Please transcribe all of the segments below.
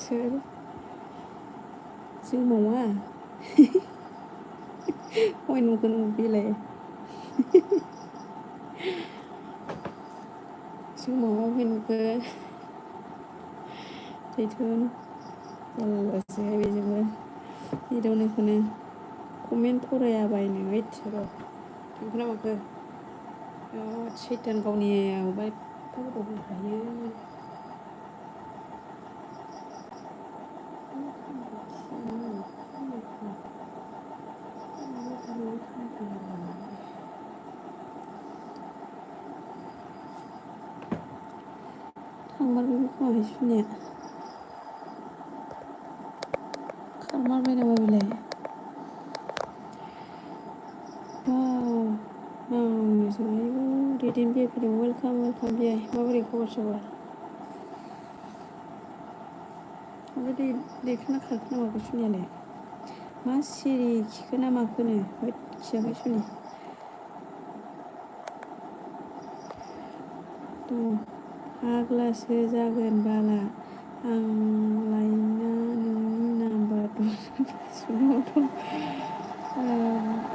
Sương mù á. Ôi nụ con bị lệ. Sương mù ôi nụ cơ. Stay tuned. Allah saya bisa Hidau nih kena komen pura ya bayne wait ro. Kenapa ke? Setan kau ni ya, baik tahu kau berkaya. Kamar bibi kau hisunya. Kamar mana babi leh? Wow, didin biar kita welcome biar. Mabari kau bersabar. Mabari kena kena apa hisunya leh? Masih kena makna, wait siapa hisunya? Tuh. Aglasो जागोन बाला आं लायना नोंनि number दं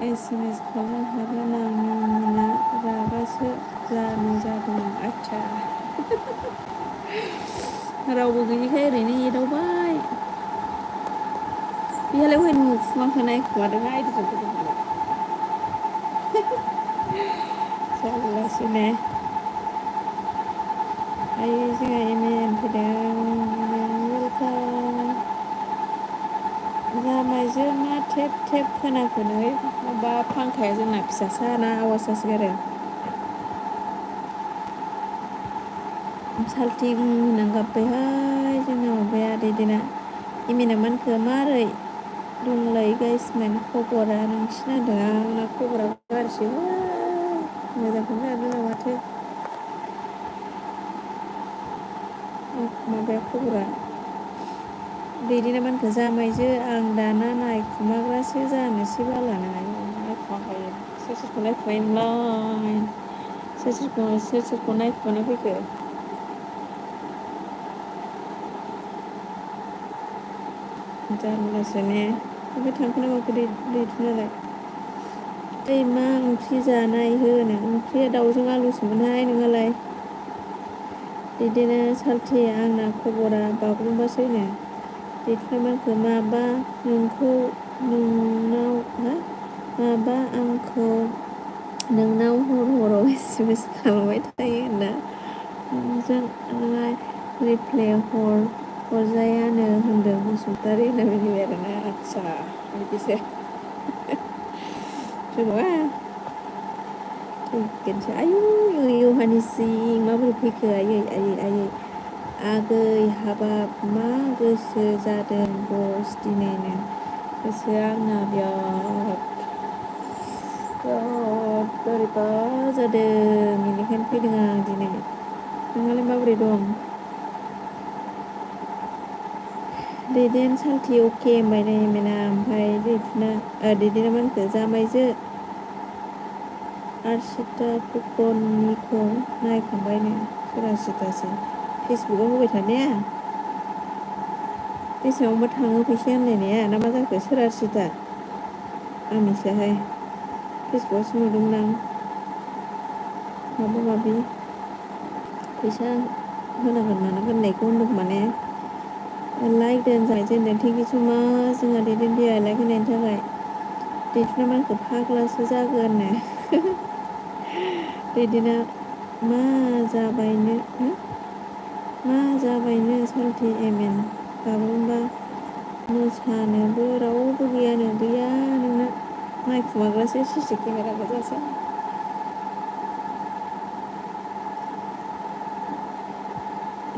SMS खालामनो हागोन आं मिनिना रागासो जानो जादों आच्छा रावबो गैयिखाय ओरैनो एदावबाय बेहालाय उहाय नुखुमाखो नायखुमादों आइदिजों जारलासो ने आयै जोंहा एमेन फैदों वेलकाम जामायजो मा थेब थेब खोनाखोनो माबा फांखाया जोंना फिसासा ना आवाज जासोगारो साल्थिं होननानै गाबबायहाय जोंना माबाया दैदेना एमेना मानखो मारै दंलै गाइसमोन खबरा नोंसिना होनदों आंना खबरा गाज्रिसो मोजांखौनो जादों ना माथो माबाया खबरा दैदेना मानखो जामायजो आं दाना नायखुमाग्रासो जानोसै बालानो नायखुमाखायो सोर सोरखौ नायखुमायोमोनलाय सोर सोरखौ नायखुमानो फैखो जारलासो ने ओमफ्राय थांखोना माखो दैथुनालाय दै मा ओंख्रि जानाय होनो ओंख्रिया दाउजों आलुसोमोनहाय नोंहालाय दैदेना साल्थि आंना खबरा बागुरुम्बासो होनो दैथुना मानखो माबा माबा आंखौ नोंनाव हराव SMS खालामबाय थायो होनना नोंजों रिप्लाय हरजायानो होनदों बसुमतारी होनना मिनिबाय आरोना आच्छा बिदिसो नङा थैगोनसो आयु इउहानिसिं माबोरै फैखो आयै आगै हाबाब मा गोसो जादों बस दिनैनो गोसोआ आंना बिराद बोरैबा जादों बेनिखायनो फैदों आं दिनै नोंहालाय माबोरै दं दैदेन साल्थि अके होनबाय नै मेना ओमफ्राय दैदेना मानखो जामायजो आर्शिता फुकननिखौ नायखांबायनो सोर आर्शितासो फेसबुकआव होबाय थानाया बेसेबांबा थाङो फैसा होनलायनाया ना मा जाखो सोर आर्शिता आं मिथियाहाय फेसबुकआवसो नुदोंमोन आं माबा माबि फैसा होनांगोन मानांगोन होननायखौ होनदों माने लाइक दोनजाय जेनदों थेंकिउ स' माच जोंहा दैदेन बिया लाइक होनायनि थाखाय दैथुना मानखौ फाग्लासो जागोननो दैदेना मा जाबायनो साल्थि एमेन बागुरुम्बा मोसानोबो रावबो गैयानो गैया नोंना नायखुमाग्रासो सिसि केमेरा गोजासो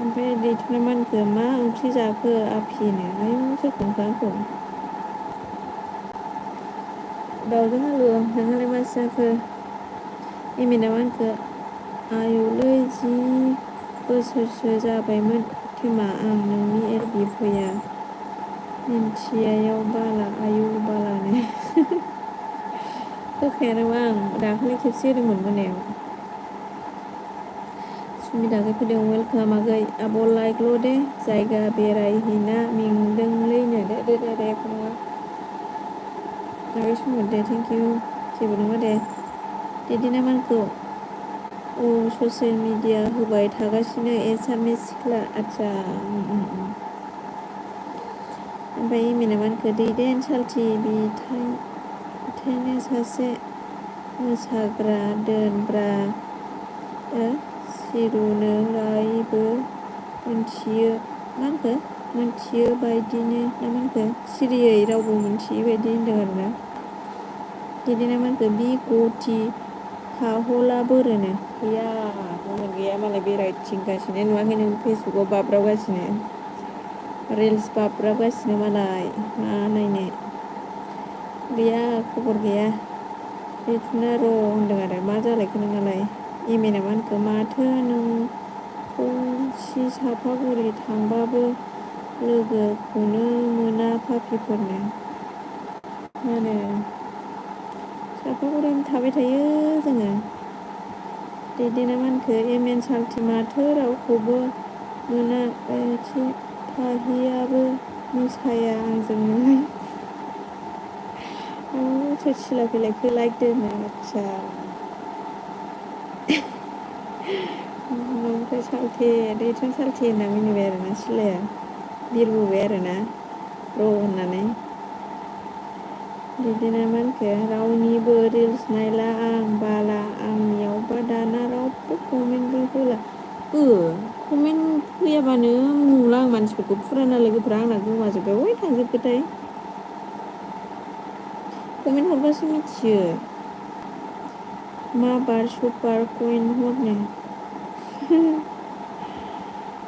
ओमफ्राय दैथुना मानखो मा ओंख्रि जाखो आफिनो आयु सोरखौ आंखौ दाउजों आलु नोंहालाय मा जाखो एमेना मानखो आयौलै जि बोसोरसो जाबायमोन खोमा आं नोंनि एरबि फैया मिन्थियायाव बाला आयु बालानो होखायानोमोन आं दाखालि खेबसे होदोंमोन मोनायाव सुमिदाखै फैदों वेलकाम आगै आब' लाइकल' दे जायगा बेरायहैना मेंदोंलैनो दे एख' नङा आगै सुमिद दे थेंकिउ जेबो नङा दे बिदिनो मानखौ ससियेल मिडिया होबाय थागासिनो एसामिस सिख्ला आदसा ओमफ्राय इमेना मानखो दैदेन सालथि बिथायनो सासे मोसाग्रा दोनब्रा सिरुनो रायबो मोनथियो मा होनखो मोनथियो बायदिनो ना मानखो सिरियै रावबो मोनथियै बायदि होनदों आरोना बिदिनो मानखो बि गथि थाहला बोरोनो गैया मबाइल गैया मालाय बेरायथिंगासिनो नुवाखै नों फेसबुकाव बाब्राबगासिनो रिल्स बाब्राबगासिनो मालाय मा नायनो गैया खबर गैया बेखौनो र' होनदों आरो मा जालायखो नोंनालाय इमेना मानखो माथो नोंखौ सापागुरि थांबाबो लोगोखौनो मोना पापिफोरनो मा होनो सापागुरियावनो थाबाय थायो जोङो दैदेना मानखो एम सालथि माथो रावखौबो मोना एसे थाहैयाबो मोसाया आंजोंहाय सोर सिला फैलायखो लाइक दोनो आदसा ओमफ्राय सालथे दैथुन सालथे होनना मिनिबाय आरोना सिलाया बिरबोबाय आरोना र' होननानै बिदिनो मानखो रावनिबो रिल्स नायला आं बाला आंनियावबा दाना रावबो कमेन्टबो होला कमेन्ट फैयाबानो नुला आं मानसिफोरखौ फुराना लोगोफ्रा आंना गोमाजोब्बाय अहाय थांजोबखोथाय कमेन्ट हरबासो मिथियो मा बार सुपार कइन हरनो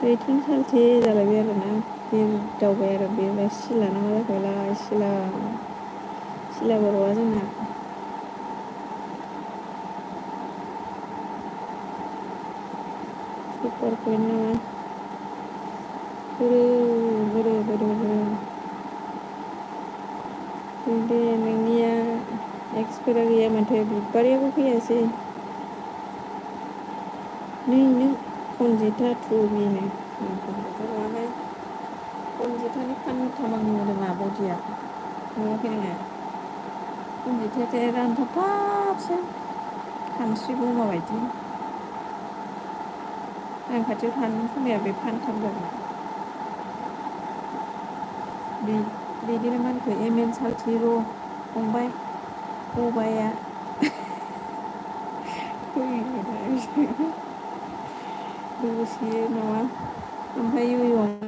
दैथुन सालथे जालायबाय आरोना बिरदावबाय आरो बे सिला ना मा जाखोलाय सिला बर'आ जोंना सुपार कइन नामा दे नोंनिया एक्सपायरा गैया माथो बिबारियाबो फैयासै नों खनजिथा थुबिनो नङाहाय खनजिथानि फानथामानि मोदोमा बदिया नुवाखै नोङो खनजिथाया रानथाबथाबसो खानस्रि बमा बायदि आं खाथियाव थानो खोमाया बे फानथाम जागोन बिदिनो मानखो एम सालथि र' फंबाय बबाया दसेयो नामा ओमफ्राय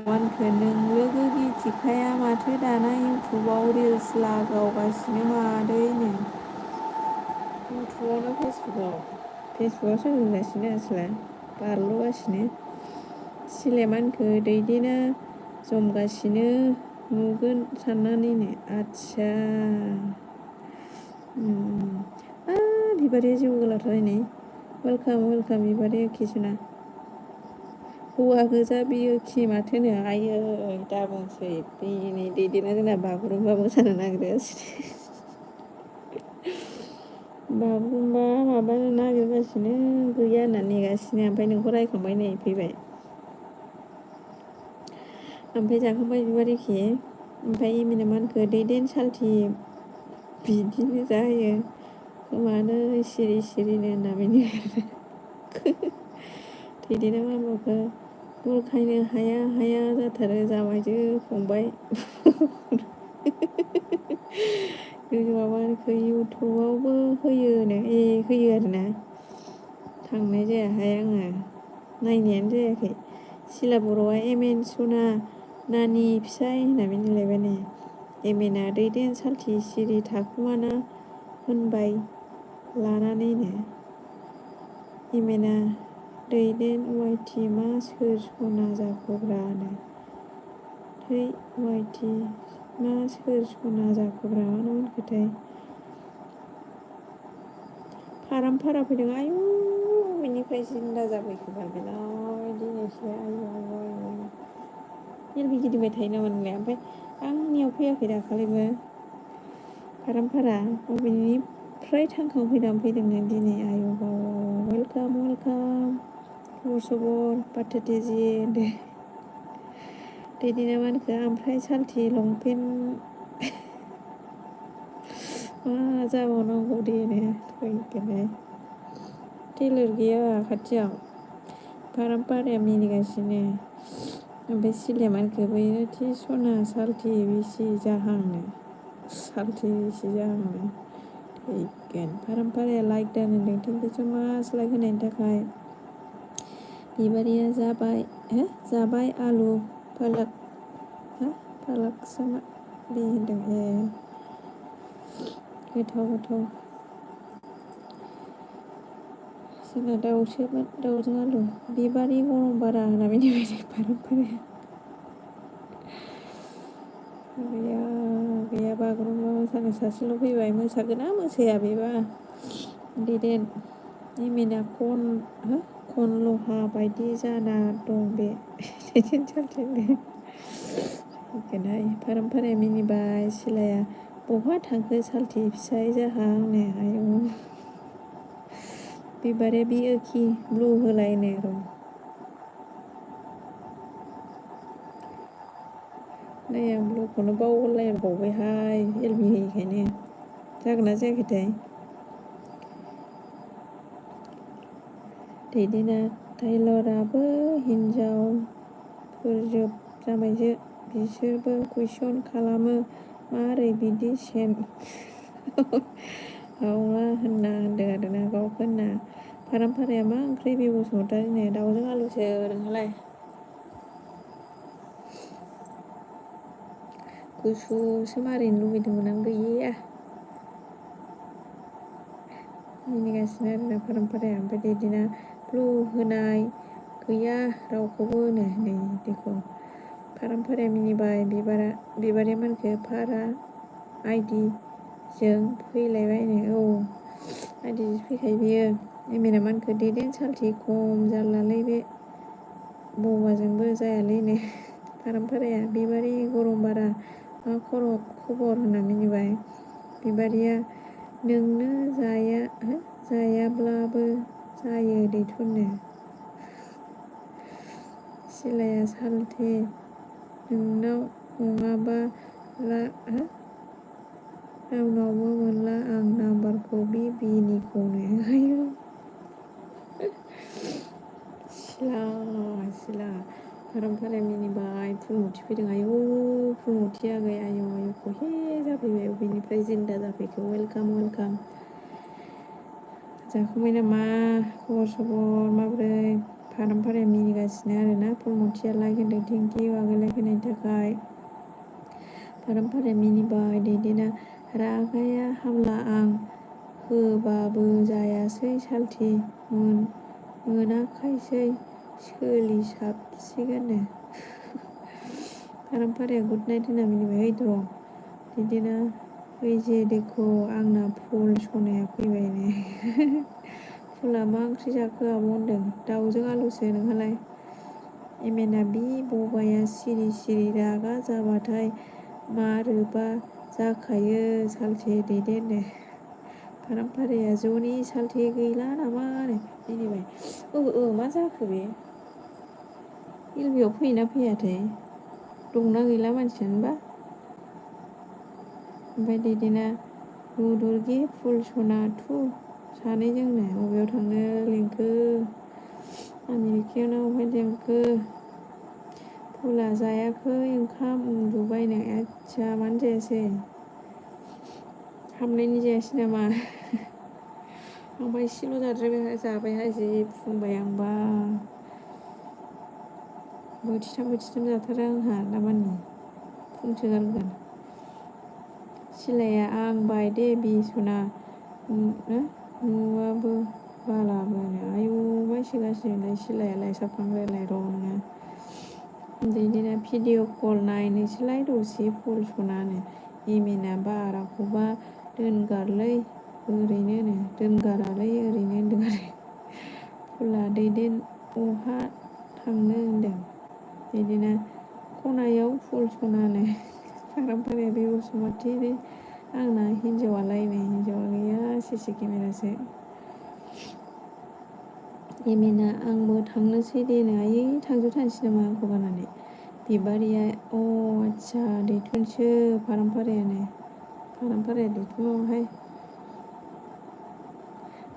मानखो नों लोगो गिथिखाया माथो दाना इउटुबाव रिल्स लागावगासिनो मादैनो इउटुबावनो फेसबुकाव सोलोंगासिनो आसोला बारल'गासिनो सिलेमानखो दैदेना जमगासिनो नुगोन साननानैनो आदसा बिबारिया जिउ गोलावथार नै वेलकाम बिबारिया खिसना हौवा गोजा बियो खि माथोनो आयै दा बुंसै दिनै दैदेना जोंना बागुरुम्बा मोसानो नागिरगासिनो बागुरुम्बा माबानो नागिरगासिनो गैया होनना नेगासिनो ओमफ्राय नोंखौ रायखांबाय नै फैबाय ओमफ्राय जाखांबाय बिबारिखि ओमफ्राय इमिना मानखो दैदेन सालथि बिदिनो जायो खोमानो सिरि सिरिनो होनना मिनिबाय दैदेना मानखो बुरखायनो हाया जाथारो जामायजो फंबाय माबाखो इउटुबावबो होयोनो होयो आरोना थांनाय जायाहाय आङो नायनायानो जायाखै सिला बर'आ सना नानि फिसाय होनना मिनिलायबाय नै एमेना दैदेन सालथि सिरि थाखुमाना होनबाय लानानैनो इमेना दैदेन वाइटि मा सोर सना जाखोब्रानो थै वाइटि मा सोर सना जाखोब्रा मा होनखोथाय फाराम भारा फैदों आयु बेनिफ्राय जिंदा जाबैखोबाल बेलाय दिनैसो आयु एलबि गिदिंबाय थायो नामा नोंलाय ओमफ्राय आंनियाव फैयाखै दाखालिबो फाराम भारा बबेनिफ्राय थांखांफैदों नों दिनै आयु वेलकाम खबर सबर बाथोथे जि होनदो बिदिनो मानखो ओमफ्राय सालथि लंपेन्ट मा जाबावनांगौ दे थैगोनहाय टेलर गैया खाथियाव फारामपाराया मिनिगासिनो ओमफ्राय सिलाया मानखो बैनो थि सना सालथि बेसे जाहांनो सालथि बेसे जाहांनो थैगोन फारामपाराया लाइक दान होनदों थेंकिउ स माच लाइक होनायनि थाखाय बिबारिया जाबाय आलु पालक पालक समा बे होनदों गोथाव जोंना दाउसोमोन दाउजों आलु बिबारि गरम बारा होनना मिनिबाय फारामपाराया गैया बागुरुम्बा मोसानो सासेल' फैबाय मोसागोना मोसाया बेबा दैदेन इमेना खन लहा बायदि जाना दं बे दैदेन सालथि फारामपाराया मिनिबाय सिलाया बहा थांखो सालथि फिसाय जाहा आंनो आयौ बिबारिया बियोखि ब्लु होलायनो र' नै आं ब्लुखौनो बावलायबावबायहाय एलबि होयिखायनो जागोन ना जायाखैथाय दैदेना टाइलराबो हिनजावफोरजोब जाबायजो बिसोरबो कुइसन खालामो मारै बिदि सेन हावला होनदों आरोना गावखौ होनना फारामपाराया मा ओंख्रि बे बसुमतारिनो दाउजों आलुसो नोंहालाय गुसुसो मारिनो लुबैदोंमोन आं गैया मिनिगासिनो आरोना फारामपाराया ओमफ्राय दैदेना ब्लु होनाय गैया रावखौबो होनो नै देखो फारामपाराया मिनिबाय बिबारिया मानखो भारा आइदिजों फैलायबायनो आइदिजों फैखायो बियो एमेना मानखो दैदेन सालथि खम जारलालै बे बबाजोंबो जायालैनो फारामपाराया बिबारि गरम बारा मा खबर होनना मिनिबाय बिबारिया नोंनो जायाब्लाबो जायो दैथुननो सिलाया सालथे नोंनाव नङाबा रावनावबो मोनला आं नाम्बारखौ बिनिखौनो आयौ सिला फारामपाराया मिनिबाय फुलमुथि फैदों आयौ फुलमुथि आगै आयौ खहे जाफैबाय अबेनिफ्राय जिन्दा जाफैखो वेलकाम जाखांबाय नामा खबर सबर माब्रै फारामपाराया मिनिगासिनो आरोना फुलमुथिया लाइक होनदों थेंकिउ आगै लाइक होनायनि थाखाय फारामपाराया मिनिबाय दैदेना रागाया हामला आं होबाबो जायासै सालथि मोनाखायसै सोलिसाबसिगोननो फारामपाराया गुड नाइट होनना मिनिबाय ओइ र' दैदेना ओइजे देखो आंना फुल सनाया फैबायनो फुला मा ओंख्रि जाखो आब' होनदों दाउजों आलुसो नोंहालाय एमेना बि बबाया सिरि सिरि रागा जाबाथाय मारोबा जाखायो सालथे दैदेननो फारामपाराया ज'नि सालथे गैला नामा मिनिबाय मा जाखो बे एलबियाव फैयोना फैयाथाय दंना गैला मानसियानोबा ओमफ्राय दैदेना रुदुरगे फुल सना थु सानैजोंनो बबेयाव थांनो लिंखो आमेरिकायाव अबहाय लिंखो फुला जायाखै ओंखाम उन्दुबायनो आदसा मानो जायासै हामनायनि जायासै नामा आंबा एसेल' जाबायहाय जि फुंबाय आंबा बोथिथाम जाथारो आंहा दामानि फुंसो गारगोन सिलाया आं बाय दे बि सना नुवाबो बालाबोनो आयौ मायसोगासिनोलाय सिलायालाय साफ्रांलायलाय र' नोङो दैदेना भिडिअ कल नायनोसैलाय दसे फुल सनानो एमेना बाराखौबा दोनगारालै ओरैनो होनदों आरो फुला दैदेन बहा थांनो होनदों दैदेना खनायाव फुल सनानो फारामपाराया बे बसुमतारी आंना हिनजावा गैया सिसि केमेरासो एमेना आंबो थांनोसै दे नो आयै थांसै नामा आंखौ गारनानै बिबारिया आदसा दैथुनसो फारामपाराया दैथुनावहाय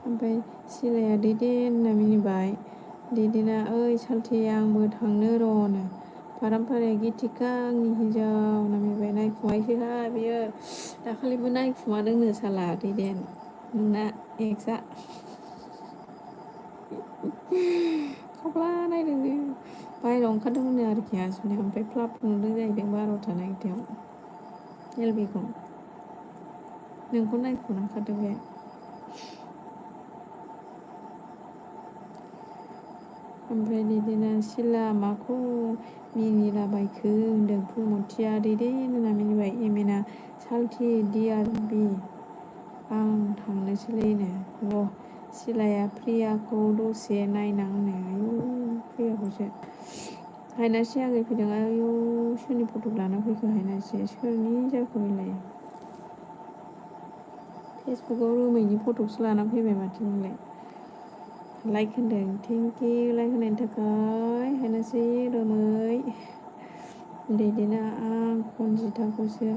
ओमफ्राय सिलाया दैदेन होनना मिनिबाय दैदेना ओइ सालथे आंबो थांनो र'नो फारामपाराया गिथिखा आंनि हिनजाव होनना मिनिबाय नायखुमायोसोहाय बियो दाखालिबो नायखुमादोंनो साला दैदेन नोंना एक्सआ खावख्ला नायदोंनो बाहेरायाव ओंखारदोंमोननो आरोखि आसुनिया ओमफ्राय फ्लाप नुदों जाहैदों 12था ना 1थायाव एलबिखौ नोंखौ नायखुना ओंखारदों बे ओमफ्राय दैदेना सिला माखौ मिनिलाबायखो होनदों फुलमथिया दैदेन होनना मिनिबाय एमेना सालथि डियार बि आं थांनोसैलैनो र' सिलाया प्रियाखौ दसे नायनांनो आयु प्रियाखौसो हायनासि आगै फैदों आयु सोरनि फटक लाना फैखो हायनासि सोरनि जाखो बेलाय फेसबुकाव रोमैनि फटकसो लाना फैबाय माथो नोंलाय लाइक होनदों थेंक इउ लाइक होनायनि थाखाय हायनासि रोमै दैदेना आं खनजिथाखौसो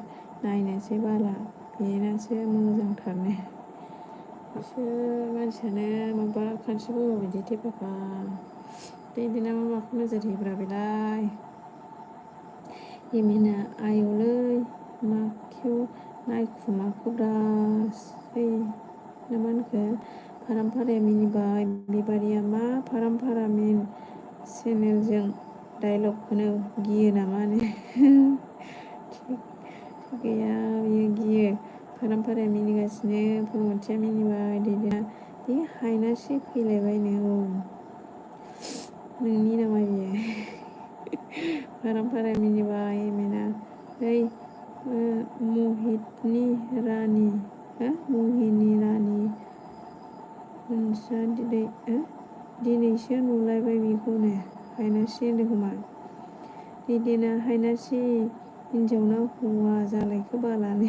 नायनोसै बाला बेनासो मोजांथारनो बिसोर मानसियानो माबा खानस्रि बुङो बिदि थेफाफा दैदेना माखौ नोजोर होयोब्रा बेलाय एमेना आयौलै माखौ नायखुमाखोब्रासै ना मा होनखो फारामपाराया मिनिबाय बिबारिया मा फारामपारा मेन चेनेलजों डाइलग होनो गियो नामानो थिग गैया बियो गियो फारामपाराया मिनिगासिनो फुलमथिया मिनिबाय दैदेना बे हायनासि फैलायबायनो नोंनि नामा बियो फारामपाराया मिनिबाय एमेना ओइ महितनि रानि मोनसा दिनैसो नुलायबाय बेखौनो हायनासि होनदों खोमा दैदेना हायनासि हिनजावना हौवा जालायखो बालानो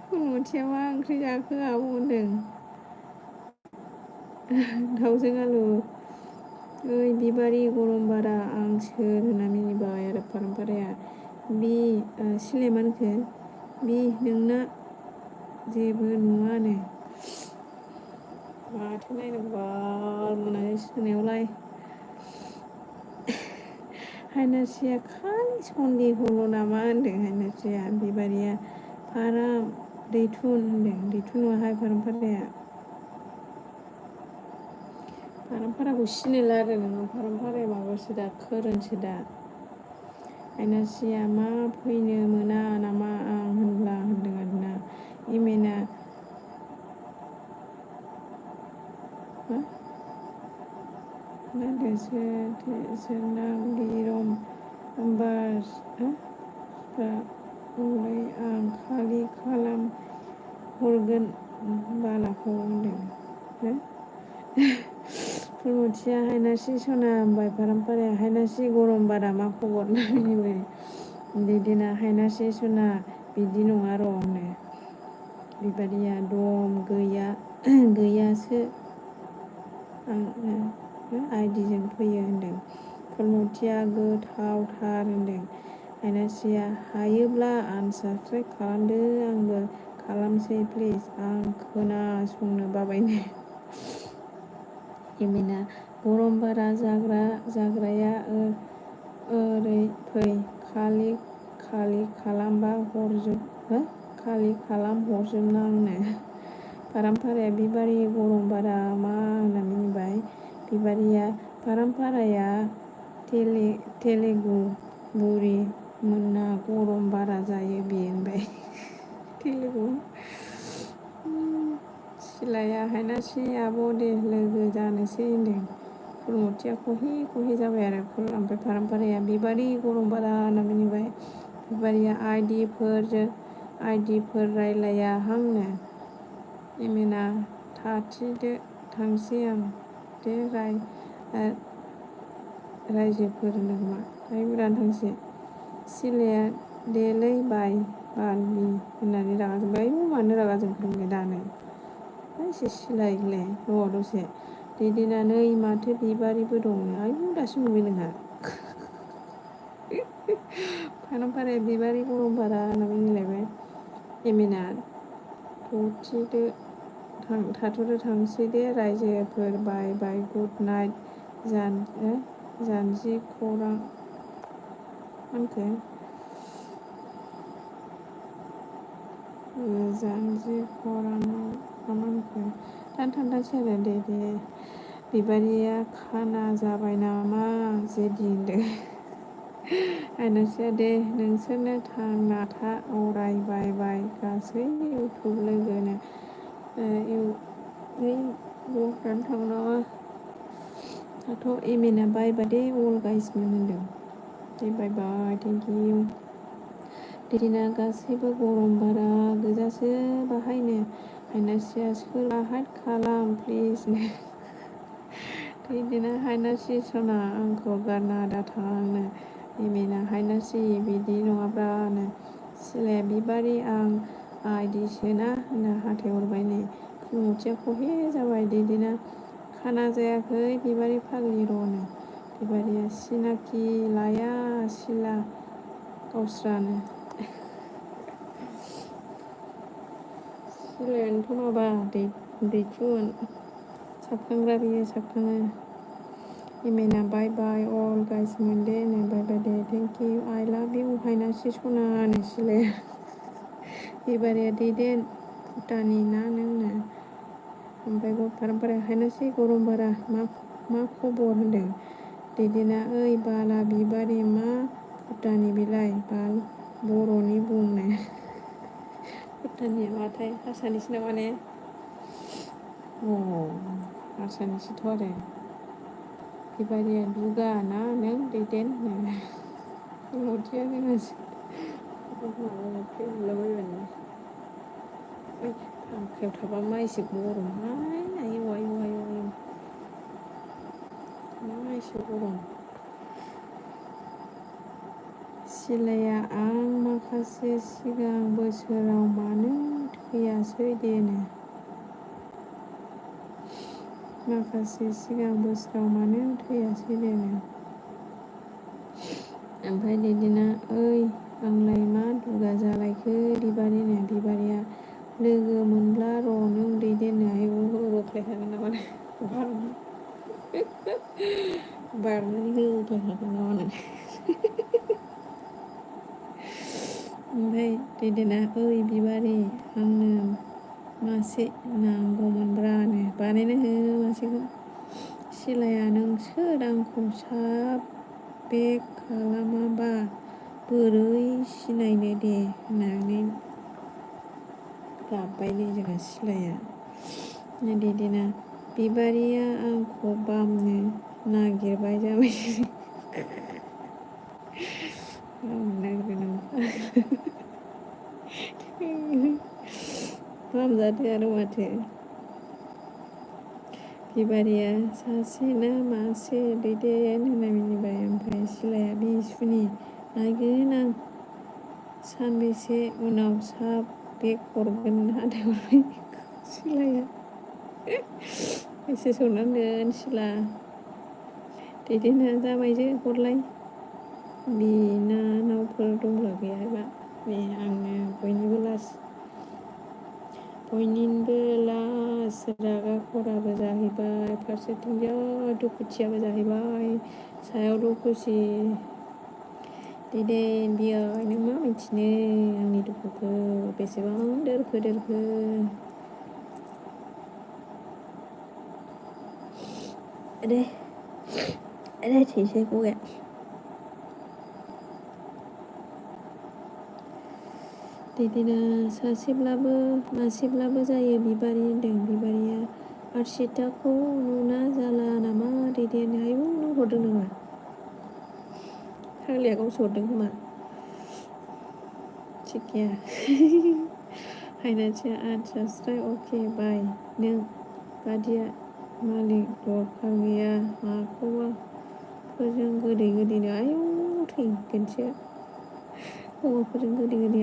फुलमथिया मा ओंख्रि जाखो आब' होनदों दाउजों आलु ओइ बिबारि गरम बारा आं सोर होनना मिनिबाय आरो फारामपाराया बि सिलाया मा होनखो बि नोंना जेबो नुवानो माथो नायनांगौ बाल मोनानि सोनायावलाय हायनासिया खालि सन्देहल' नामा होनदों हायनासिया बिबारिया दैथुन होनदों दैथुन नङाहाय फारामपाराखौ सिनायला आरो नोङो फारामपाराया माबासो दा खोरोनसो दा हायनासिया मा फैनो मोना नामा आं होनदों आरोना एमेना सोरनाव लिरम हलै आं खालि खालाम हरगोन बालाखौ होनदों फुलमथिया हायनासि सना होनबाय फारामपाराया हायनासि गरम बारा मा खबर ना मिनिबाय दैदेना हायनासि सना बिदि नङा र' होनो बिबारिया दम गैयासो आइडिजों फैयो होनदों फुलमथिया गोथावथार होनदों हायनासिया हायोब्ला आनसाबस्क्राइब खालामदो आंबो खालामसै प्लिज आं खोनासंनो बाबायनो एमेना गरम बारा जाग्राया ओरै फै खालि खालाम हरजोबनांनो फारामपाराया बिबारि गरम बारा मा होनना मिनिबाय बिबारिया फारामपाराया तेलेगु बुरि मोनना गरम बारा जायो बे होनबाय तेलेगु सिलाया हायनासि आब' दे लोगो जानोसै होनदों फुलमथिया खहे जाबाय आरो ओमफ्राय फारामपाराया बिबारि गरम बारा होनना मिनिबाय बिबारिया आइडिफोर रायलायाहांनो एमेना थाथिदो थांसै आं दे रायजोफोर होनदों खोमा रायबुरानो थांसै सिलाया देलै बाल बि होननानै रागा जोंबाय मानो रागा जोंखो दानो एसे सिलायलाय र' दसे दैदेनानै माथो बिबारिबो दंनो आयु दासो नुबाय नोंहा फानामपाराया बिबारि गरमपारा होनना मिनिलायबाय एमिना थाथ'दो थांसै दे रायजोफोर बाय बाय गुड नाइट जानजि खौरां मानखो जानजि खौराङाव मा मानखो थांसै आरो दे बिबारिया खाना जाबाय नामा जेदि होनदों आयनासिया दे नोंसोरनो थांना था अराय बाय बाय गासै इउटुब लोगोनो बर'फ्रानो थाङो नामा दाथ' एमिना बाय बाय दे अल गाइसमोन होनदों दे बाय बाय थेंक इउ दिना गासैबो गरम बारा गोजासो बाहायनो हायनासिया सोरबा हाइद खालाम प्लिज दिना हायनासि सना आंखौ गारना दाथांनो एमिना हायनासि बिदि नङाब्लानो सिलाया बिबारि आं आइदिसोना होनना हाथाय हरबाय नै फुलमुथिया खहे जाबाय दिना खाना जायाखै बिबारि फाग्लि र'नो बिबारिया सिनाखि लाया सिला गावस्रानो सिलायानोथ' माबा दैथुन साबखांग्रा बियो साबखाङो एमिना बाय बाय अल गाइस मोनदे नो बाय बाय दे थेंक इउ आइ लाभ इउ हायनासि सना नो सिलाया बिबारिया दैदेन भुटाननि ना नोंनो ओमफ्राय फारामपाराया हायनासि गरम बारा मा खबर होनदों दैदेना ओइ बाला बिबारि मा भुटाननि बिलाय बाल बर'नि बुंनो भुटाननिया माथाय हारसानिसो नामा ने हारसानिसोथ' आरो बिबारिया दुगा ना नों दैदेन फुलमुथिया जोंहासो फांखायाव थाबा मा एसे गरमहाय आयौ आयौ आयौ आयौ मा एसे गरम सिलाया आं माखासे सिगां बोसोराव मानो थैयासै देनो माखासे सिगां बोसोराव मानो थैयासै देनो ओमफ्राय बिदिनो ओइ आंलाय मा दुगा जालायखो बिबारिनो बिबारिया लोगो मोनब्ला र' नों दैदेननो आयौ होख्लायखागोन नामा बारनानै होख्लायखागोन नामा नों ओमफ्राय दैदेना ओइ बिबारि आंनो मासे नांगौमोनब्रानो बानायना हो मासेखौ सिलाया नोंसोर आंखौ बेक खालामाबा बोरै सिनायनो दे होननानै गाबबायलै जोंहा सिलाया दैदेना बिबारिया आंखौ बामनो नागिरबाय जाबाय फाहामजादो आरो माथो बिबारिया सासे ना मासे दैदेन होनना मिनिबाय ओमफ्राय सिलाया बिसुनि नायगोन आं सानबेसे उनाव बेक हरगोन हाथाय हरबाय सिलाया मेसेज हरनानै दोन सिला दैदेना जाबायजो हरलाय बिनानावफोर दंब्ला गैयाबा बे आंनो बयनिबो लास रागा खराबो जाहैबाय फारसेथिं जा दुखुथियाबो जाहैबाय सायाव दुखुसि दैदेन बियाय नों मा मिथिनो आंनि दुखुखौ बेसेबां दोरखो दे थैसै गगा दैदेना मासेब्लाबो जायो बिबारि होनदों बिबारिया आरसिताखौ नुना जाला नामा दैदेन आयौ नों हरदों नामा फाग्लिया गावसो हरदों खोमा थिग गैया हायनाथिया आदसा अके बाय नों बादिया मालिक दरखार गैया माखौबा फोरजों गोदै आयौ थैगोनसो हौवाफोरजों गोदै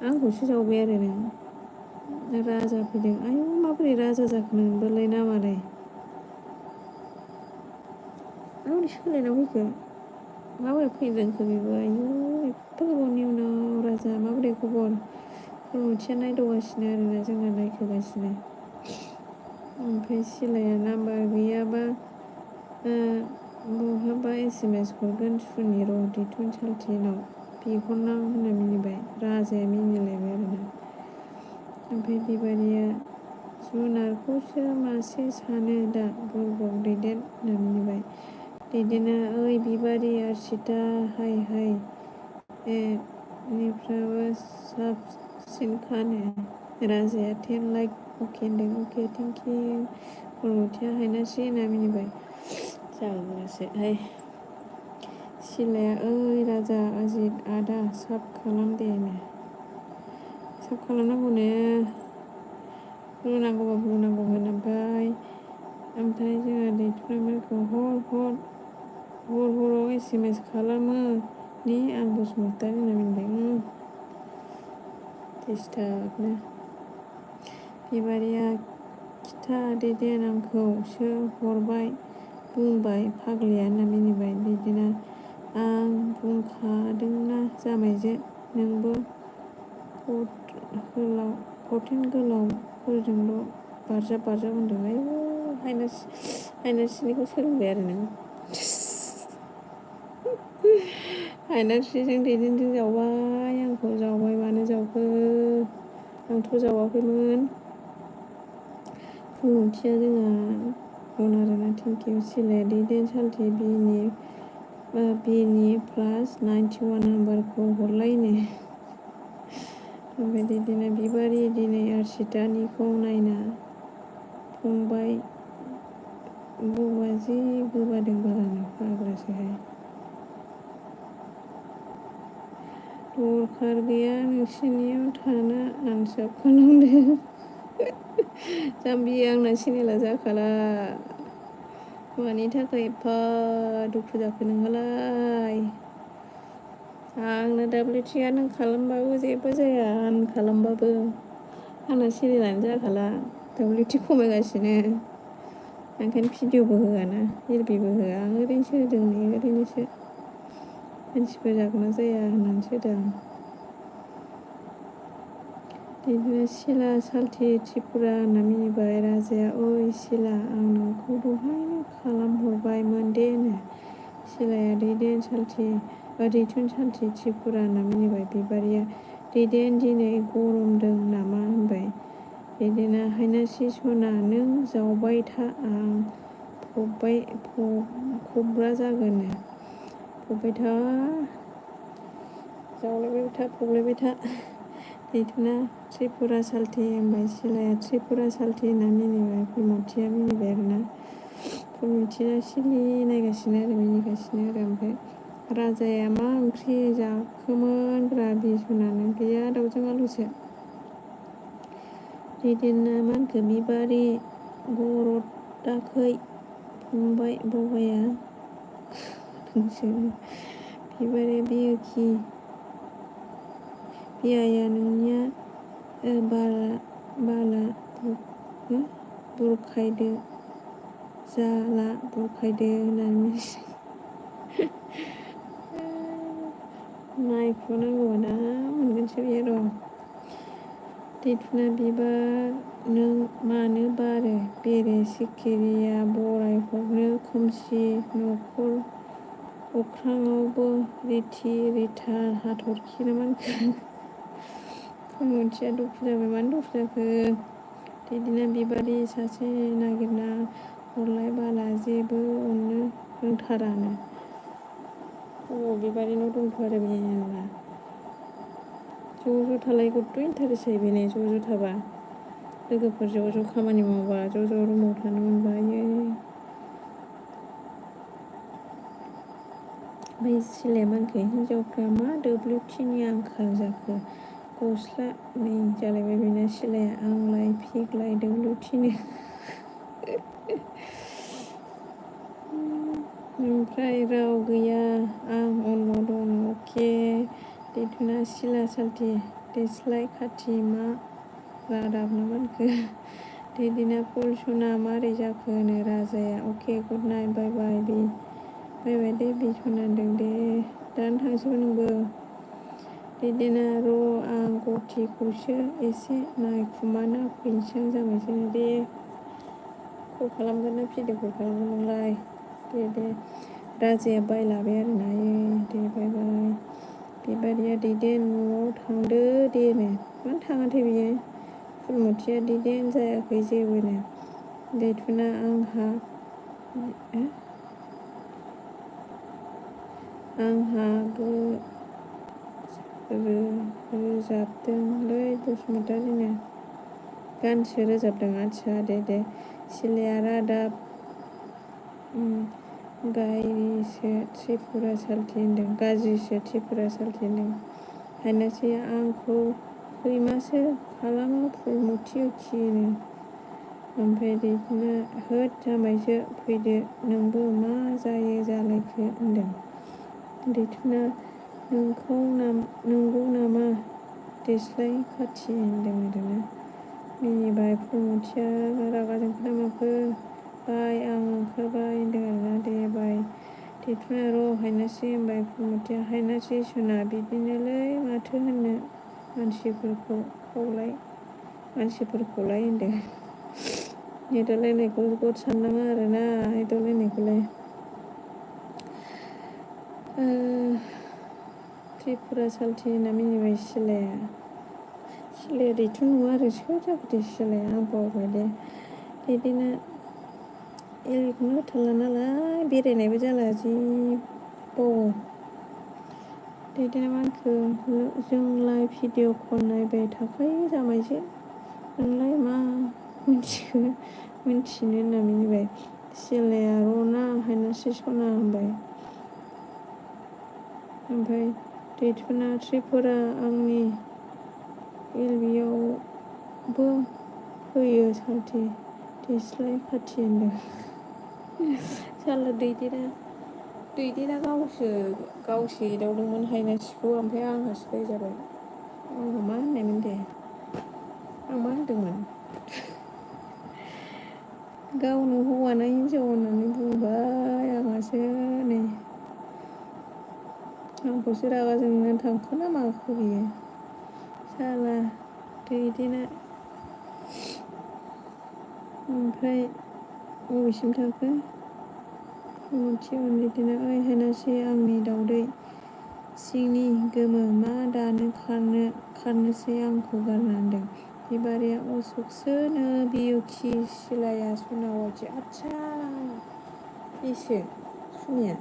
आंखौसो जावबाय आरो नों राजा फैदों। आयौ माबोरै राजा जाखो नोंबोलाय नामालाय? माबोरै सोलायना फैखो? माबोरै फैदोंखो बेबो? आयौ एफा गोबावनि उनाव राजा माबोरै खबर? फोरमायथिया नायदावगासिनो आरोना जोंना नायखोगासिनो। ओमफ्राय सिलाया नाम्बार गैयाबा बहाबा SMS हरगोन सुनि र' दैथुन सालथेनाव बिहरनां होनना मिनिबाय। राजाया मिनिलायबाय आरोना। ओमफ्राय बिबारिया जुनारखौसो मासे सानो दा बुरबक दैदेन होनना मिनिबाय। दैदेना ओइ बिबारि आरसिता हाय हाय निफ्राबो साबसिनखानो। राजाया 10 लाइक अके होनदों। अके थेंकिउ। बुरबथिया हायनासि होनना मिनिबाय। जारलासोहाय। सिलाया ओइ राजा अजित आदा साब खालाम दे नो। साब खालामनांगौनो। रुनांगौबा रुनांगौमोन ओमफ्राय जोंहा दैथुनमोनखौ हराव SMS खालामो ने आं बसुमतारी होनना मिनिबाय। दिसथाबनो। बिबारिया खिथा दैदेन आंखौसो बुंबाय फाग्लिया होनना मिनिबाय। दैदेना आं बुंखादोंना जामायजो नोंबो फावथेन गोलावफोरजोंल' बारजाब होनदों। आयौ हायनासिनिखौ सोलोंबाय आरो नों। हायनास्रिजों दैदेनजों जावबाय आंखौ जावबाय मानो जावखो? आंथ' जावाखैमोन। फुलुंथिया जोंहा अन आरोना थेंकिउ। सिलाया दैदेन सालथे बिनि प्लास 91 नाम्बारखौ हरलायनो। ओमफ्राय दैदेना बिबारि दिनै आरसितानिखौ नायना फंबाय बबा जि गोबादों बालानो फाग्लासोहाय। दरखार गैया नोंसिनियाव थाना आनसाब खालामदो। जाम्बि आंना चेनेला जाखाला। मानि थाखाय एफा दुखु जाखो नोंहालाय? आंना WT नों खालामबाबो जेबो जाया आं खालामबाबो। आंना चेनेलानो जाखाला। WT खमायगासिनो। ओंखायनो भिडिअबो होआना एलबिबो होआ। आं ओरैनोसो होदों नै ओरैनोसो। मानसिफोर जागोन ना जाया होननानैसो होदों आं। बिदिनो सिला सालथे त्रिपुरा होनना मिनिबाय। राजाया ओइ सिला आं नोंखौ दहायनो खालामहरबायमोन दे नो। सिलाया दैथुन सालथे त्रिपुरा होनना मिनिबाय। बिबारिया दैदेन दिनै गरमदों नामा होनबाय। दैदेना हायनासि सना नों जावबाय था आं फबग्रा जागोन नो। फबबाय था जावलायबाय था फबलायबाय था। दैथुना त्रिपुरा सालथे होनबाय। सिलाया त्रिपुरा सालथे होनना मिनिबाय। फुलमथिया मिनिबाय आरोना। फुलमथिया सिरि नायगासिनो आरो मिनिगासिनो आरो। ओमफ्राय राजाया मा ओंख्रि जाखोमोन ब्रा बिसनानो गैया दाउजों आलुसो। दैदेना मा होनखो बिबारि गरदाखै फंबाय बबाया नोंसोरो। बिबारिया बियोखि बियाया नोंनिया बाला बुरखायदो जाला बुरखायदो होननानै नायखुनांगौबा दा मोनगोनसो बियो र'। दैथुना बिबार नों मानो बारो बेरे सिखिरिया बरायहरनो खोमसि नखर अख्राङावबो रिथि रिथा हाथरखि ना मा होनखो? फुलमथिया दुखु जाबाय। मानो दुखु जाखो? दैदेना बिबारि सासे नागिरना हरलाय बाला जेबो अननो रोंथारानो। बिबारिनाव दंथ' आरो मेरला। ज' थालाय गथ' इन्टारेस्ट जायो बेनो ज' थाबा। लोगोफोर ज' खामानि मावबा ज' रुमाव थानो मोनबा आयै। ओमफ्राय सिलाया मा होनखो? हिनजावफ्रा मा WTनि आंखाल जाखो? गस्ला नै जालायबाय बेना सिलाया आंलाय फिग्लाय WTनो। ओमफ्राय राव गैया आं अनल' दङ अके। दैथुना सिला सालथे देस्लाय खाथि मा रादाब ना मा होनखो दैदेना फुल सना मारै जाखो होनो राजाया। अके गुड नाइट बाय बाय दे सना होनदों दे दानो थांसैबो नोंबो। दैदेना र' आं गथिखौसो एसे नायखुमाना फैनोसै जाबायसो दे कल खालामगोन ना भिडिअ कल खालामगोन नोंलाय दे राजाया बाय लाबाय आरोना दे बाय बाय। बेबारिया दैदेन न'आव थांदो देनो मानो थाङाथाय बियो फुलमथिया दैदेन जायाखै जेबोनो दैथुना आंहा रोजाबदोंलै बसुमतारिनो गानसो रोजाबदों आदसा दे सिलाया रादाब गाज्रिसो त्रिपुरा सालथि होनदों हायनासिया आंखौ सैमासो खालामो फुलमथि होनो ओमफ्राय दैथुना होद जामायसो फैदो नोंबो मा जायो जालायखो होनदों दैथुना नंगौ नामा देस्लाय खाथि होनदों आरोना मिनिबाय फुलमथिया रागा जोंखो ना माखो बाय आं ओंखारबाय होनदों आरोना दे बाय दैथुना र' हायनासि होनबाय फुलमथिया हायनासि सना बिदिनोलै माथो होननो मानसिफोरखौलाय होनदों एदावलायनायखौ गद साननाङा आरोना एदावलायनायखौलाय त्रिपुरा सालथि होनना मिनिबाय सिलाया दैथुन नङा आरो सोर जाखो दे सिलाया आं बावबाय दे दैदेना एलबिखौनो होथारला नालाय बेरायनायबो जाला जि बावो दैदेना मा होनखो जोंलाय भिडिअ कल नायबाय थाखायो जामायसो नोंलाय मा मिथिनो होनना मिनिबाय सिलाया र'ना हायनासि सना होनबाय ओमफ्राय दैथुना त्रिपुरा आंनि एलबियावबो फैयो सालथि देस्लाय खाथि होनदों साला दैदेना गावसो एदावदोंमोन हायनासिखौ ओमफ्राय आंहासो दाय जाबाय आंहा मा होननायमोन दे आं मा होनदोंमोन गावनो हौवाना हिनजाव होननानै बुंबाय आंहासो नै आंखौसो रागा जोंनानै थांखो ना माखो बियो साला दैदेना ओमफ्राय बबेसिम थांखो फुलमथि दैदेना ओइ हायनासि आंनि दावदै सिंनि गोमो मा दानो खारनोसै आंखौ गारना होनदों बिबारिया अशकसोनो बियुखि सिलाया सनावथि आदसा बेसो सुनिया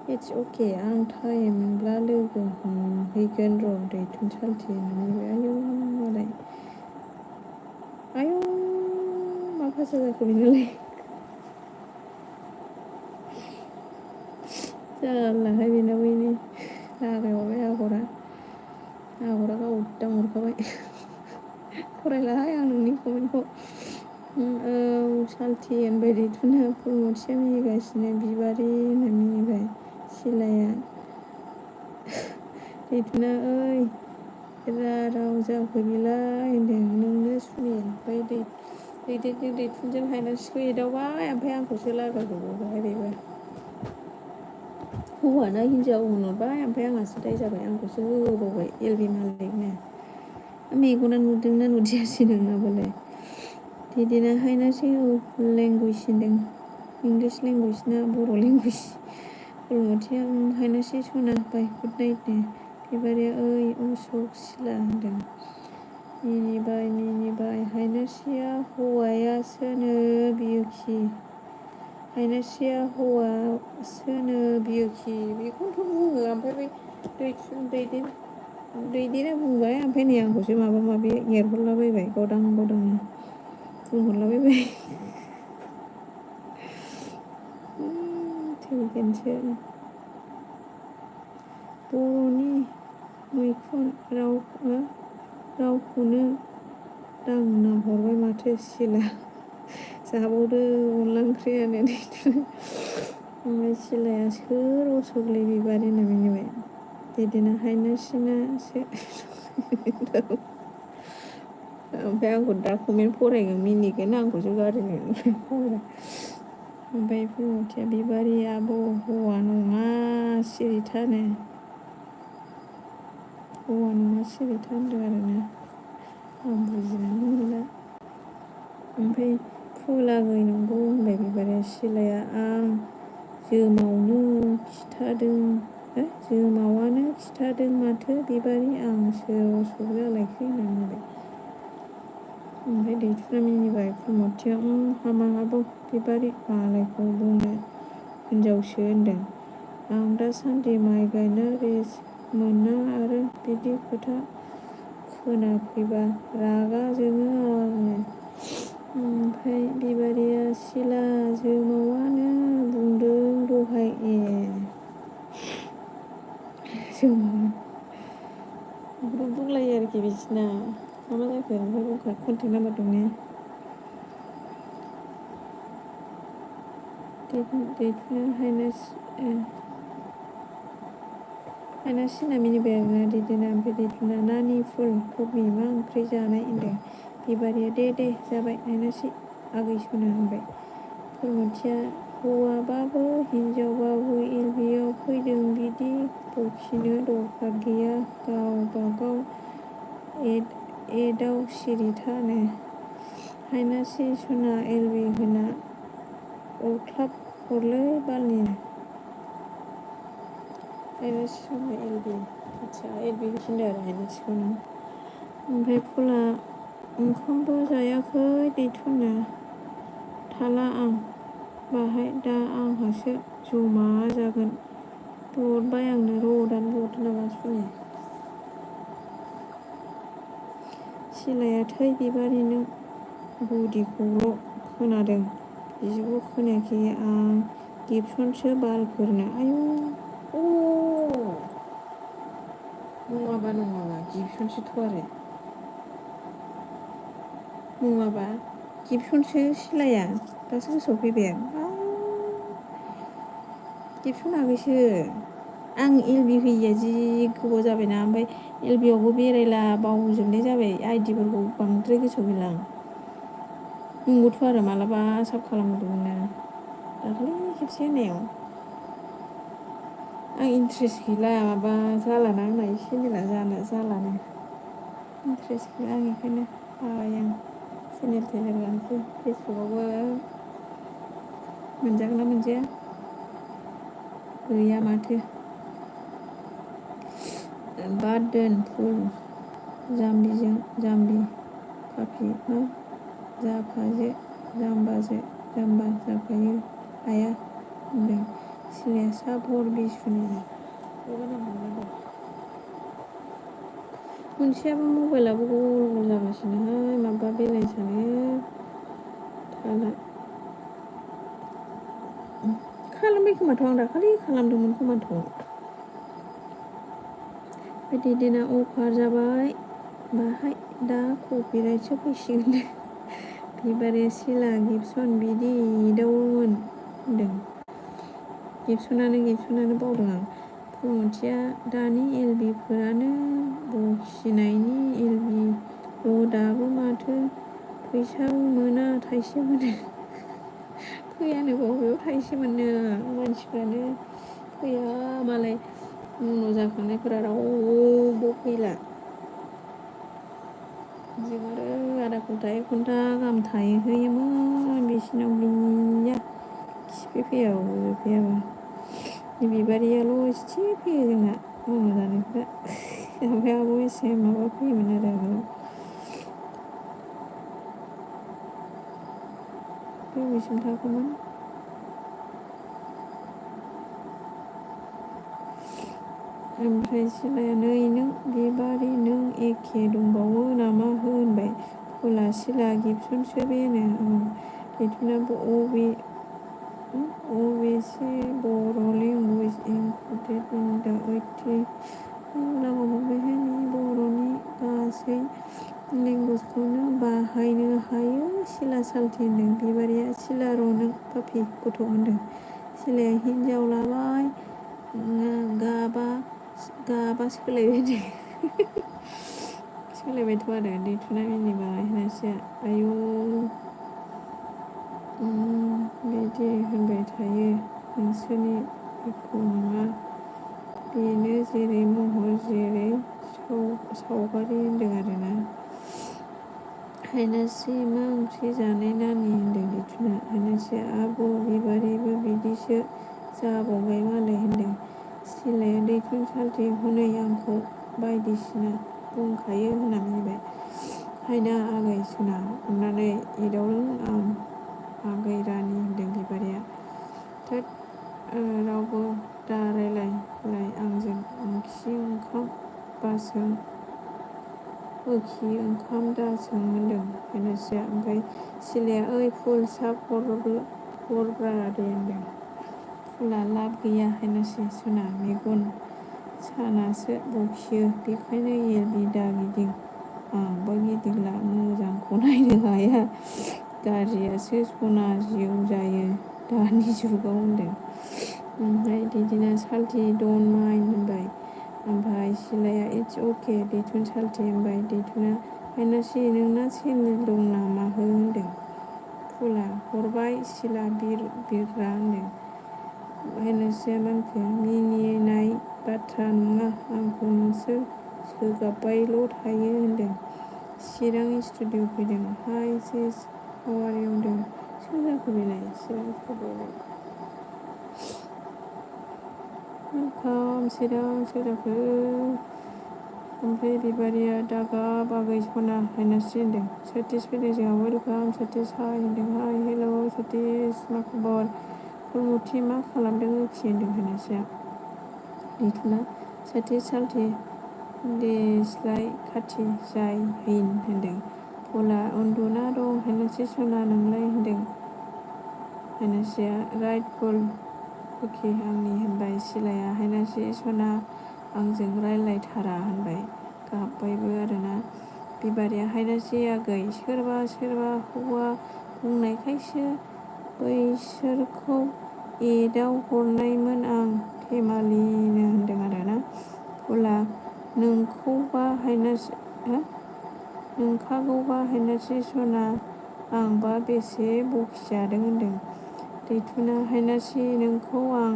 इट्स अके आं टाइम मोनब्ला लोगो हमहैगोन र' दैथुन सालथि होननानै आयौ मालाय आयौ मा भाषा जाखो बेनालाय जारलाहाय बेनाबो नै लागायहरबाय आगरा गाव उदां हरखाबाय फरायलाहाय आं नोंनि कमेन्टखौ औ सालथि होनबाय दैथुना फुलमथिया मिनिगासिनो बिबारि होनना मिनिबाय सिलाया दैथुना ओइ राव जाखो बेलाय होनदों नोंनो सुनि ओमफ्राय दैथुनजों हायनासिखौ एदावबाय ओमफ्राय आंखौसो लागायहरबावबाय बेबो हौवाना हिनजाव होनहरबाय ओमफ्राय आंहासो दाय जाबाय आंखौसो होबावबाय एलबि मालिकनो मेगना नुदोंना नुदियासै नोंनाबालाय दैदेना हायनासि लेंगुवेज होनदों इंलिस लेंगुवेज ना बर' लेंगुवेज फुलमथिया हायनासि सना बाय गुड नाइट नो बिबारिया ओइ अशक सिला होनदों मिनिबाय हायनासिया हौवायासोनो बियुखि बेखौनोथ' बुङो ओमफ्राय बे दैदेना बुंबाय ओमफ्राय नै आंखौसो माबा माबि एरहरलाबायबाय गावदां गावदांनो बुंहरलाबायबाय थैगोनसो बर'नि मैखुन रावखौनो दांना हरबाय माथो सिला जाबावदो अनला ओंख्रियानो ओमफ्राय सिलाया सोर अशकलै बिबारि होनना मिनिबाय दैदेना हायनासिनासो ओमफ्राय आंखौ दा कमेन्ट फरायगोन मिनिगोन आंखौसो गाज्रि ओमफ्राय फुलमथिया बिबारि आब' हौवा नङा सिरिथानो हौवा नङा सिरिथा होनदों आरोना आं बुजिनानै मोनला ओमफ्राय फुलागै नंगौ होनबाय बिबारिया सिलाया आं जोमावनो खिथादों माथो बिबारि आं सोर असुख जालायखो होननानै बुंबाय ओमफ्राय दैथुना मिनिबाय फुलमथिया हामाहाबो बिबारि मालायखौ बुंनो हिनजावसो होनदों आं दासान्दि माइ गायना रेस्ट मोना आरो बिदि खोथा खोनाफैबा रागा जोङो आङो ओमफ्राय बिबारिया सिला जोमावानो बुंदों दहाय जोमाव ग्रुप दंलायो आरोखि बिसिना मा जाखो ओमफ्राय दंखा कन्टेक्ट नाम्बार दं ने दैथुना हायना सिना मिनिबाय आरोना दैदेना ओमफ्राय दैथुना नानि फुल कबि मा ओंख्रि जानाय होनदों बिबारिया दे जाबाय हायनासि आगै सना होनबाय फुलमथिया हौवाबाबो हिनजावबाबो एलबियाव फैदों बिदि बखिनो दरखार गैया गावबागाव एदाव सिरिथानो हायनासि सना एलबि होना अरख्लाब हरलै बालनिनो हायनासि सना एलबि आदसा एलबि होफिनदों आरो हायनासिखौनो ओमफ्राय फुला ओंखामबो जायाखै दैथुना थाला आं बाहाय दा आंहासो जमा जागोन बरबाय आंनो र' दानो बरदो नामा सनि सिलाया थै बिबारि नों गुदिखौल' खोनादों बिदिखौ खोनायाखै आं गिबसनसो बालफोरनो आयु नङाबा गिबसनसोथ' आरो नङाबा गिबसनसो सिलाया दासो गोसोआव फैबाय आं गिबसन आगैसो आं एलबि होयिया जि गोबाव जाबायना ओमफ्राय एलबि आवबो बेरायला बावजोबनाय जाबाय आइदिफोरखौ बांद्राय गोसोआव गैला आं नंगौथ' आरो मालाबा साब खालामदोंमोन ना दाख्लै खेबसे होनायाव आं इन्ट्रेस्ट गैला माबा जालाना आंना चेनेला जालानो इन्ट्रेस्ट गैला आं बेखायनो बाबाय आं चेनेल गानसै फेसबुकआवबो मोनजागोन ना मोनजाया गैया माथो बाद दोन फुल जाम्बिजों जाम्बि पापि मा जाम्बा जाफायो आया होनदों सिलाया साबर बिसुनि मोनसेयाबो मबाइलाबो गल गल जागासिनोहाय माबा बेलेन्सआनो थाला खालामबाय खोमाथ' आं दाखालि खालामदोंमोन खोमाथ' ओमफ्राय दैदेना अफार जाबाय बाहाय दा कपिराइटसो फैसिगोन बिबारे सिला गिबसन बिदि एदावोमोन होनदों गिबसनानो बावदों आं फुलमथिया दानि एलबिफोरानो बखिनायनि एलबिल' दाबो माथो फैसाबो मोना थाइसे मोनो फैयानो बबेयाव थाइसे मोनो मानसिफ्रानो फैया मालाय उनाव जाखांनायफोरा रावबो फैला जों आरो आधा घन्टा 1 घन्टा गाहाम थाहैयोमोन बिसिनाव गैया खिफि फैयाबा बिबारियाल' एसे फैयो जोंना मावना जानायफ्रा ओमफ्राय आब' एसे माबा फैयोमोन आरो आगोलाव बबेसिम थाखोमोन ओमफ्राय सिलाया नै नों बिबारि नों एखे दंबावो नामा होनबाय फुला सिला गिबसनसो बेनो दैथुनाबो अबेसे बर' लेंगुवेज इनक्लुडेड इन दा 80 लागावहरबायहाय बर'नि गासै लेंगुवेजखौनो बाहायनो हायो सिला सालथि होनदों बिबारिया सिला र' नों पापि गथ' होनदों सिलाया हिनजाव लाबाय गाबा सोलायबाय सोलायबायथ' आरो दैथुना मिनिबाय होनासो आयु बिदि होनबाय थायो नोंसोरनि एख' नङा बेनो जेरै महर जेरै सावगारि होनदों आरोना हायनासे मा ओंख्रि जानाय नानि होनदों दैथुना हायनासे आब' बिबारिबो बिदिसो जाबावबाय मालाय होनदों सिलाया दैथुन सालथे हनै आंखौ बायदिसिना बुंखायो होनना मिनिबाय हायना आगै सना अननानै एदावदों आं आगै रानि होनदों बिबारिया थोद रावबो दा रायलाय आंजों ओंखि ओंखाम दासों होनदों हायनासेया ओमफ्राय सिलाया ओइ फुल साब हरब्रा दे होनदों फुला लाब गैया हायनासे सना मेगन सानासो बखियो बेखायनो एलबि दा गिदिं आंबो गिदिंला मोजांखौ नायनो हाया गाज्रियासो सना जिउ जायो दानि जुगाव होनदों ओमफ्राय दिदिना सालथे डन माइन होनबाय ओमफ्राय सिलाया इट्स अके दैथुन सालथे होनबाय दैथुना हायनासे नोंना चेनेल दं नामा हो होनदों फुला हरबाय सिला बिरग्रा होनदों हायनासेया मानखो मिनिनाय बाथ्रा नङा आंखौ नोंसोर सोगाबबायल' थायो होनदों चिरां स्टुडिअ फैदों हाय जेस हावारिउ होनदों सोर जाखो बेलाय चिरां स्टुडिअआव चिरां सोर जाखो ओमफ्राय बिबारिया दागाब आगै सना हायनासे होनदों सतिस फैदों जोंहा वेलकाम सतिस हाय होनदों हाय हेल' सतिस मा खबर फुलमथि मा खालामदों ओखि होनदों हायनासेया दैथुना सतिस सालथे देस्लाय खाथि जाय हैन होनदों फुला उन्दुना दं हायनासे सना नोंलाय होनदों हायनासेया राइट फुल अके आंनि होनबाय सिलाया हायनासे सना आंजों रायलायथारा होनबाय गाबबायबो आरोना बिबारिया हायनासे आगै सोरबा हौवा बुंनायखायसो बैसोरखौ एदाव हरनायमोन आं धेमालिनो होनदों आरोना फुला नोंखौबा हायनासे सना आंबा बेसे बखिजादों होनदों दैथुना हायनासे नोंखौ आं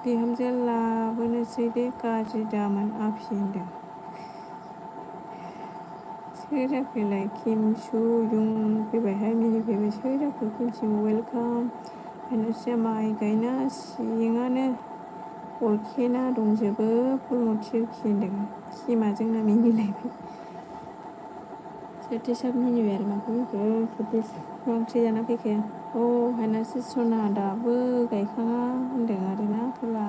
बिहामजो लाबोनोसै दे गाज्रि दामोन आफि होनदों सोर जाखोलाय किमसु युं फैबायहाय मिनिफैबाय सोर जाखो किमसु वेलकाम हायनासेया माइ गायना सिङानो अरखेना दंजोबो फुलमथि खि होनदों किमा जोंना मिनिलायबाय सतिसआ मिनिबाय आरो माखौ मिनिखो सतिस मा ओंख्रि जाना फैखो हायनासे सना दाबो गायखाङा होनदों आरोना फुला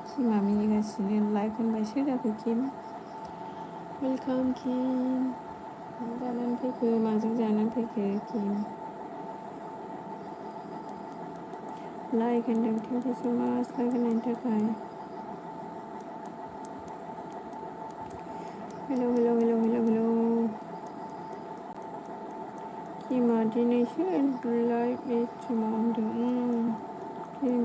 किमा मिनिगासिनो लाइक होनबाय सोर जाखो किम वेलकाम किम मा जानानै फैखो माजों जानानै फैखो किम लाइक होनदों थेंक इउ स' माच लाइक होनायनि थाखाय हेल' किमा दिनैसो लाइभ स्ट्रिमाव होनदों किम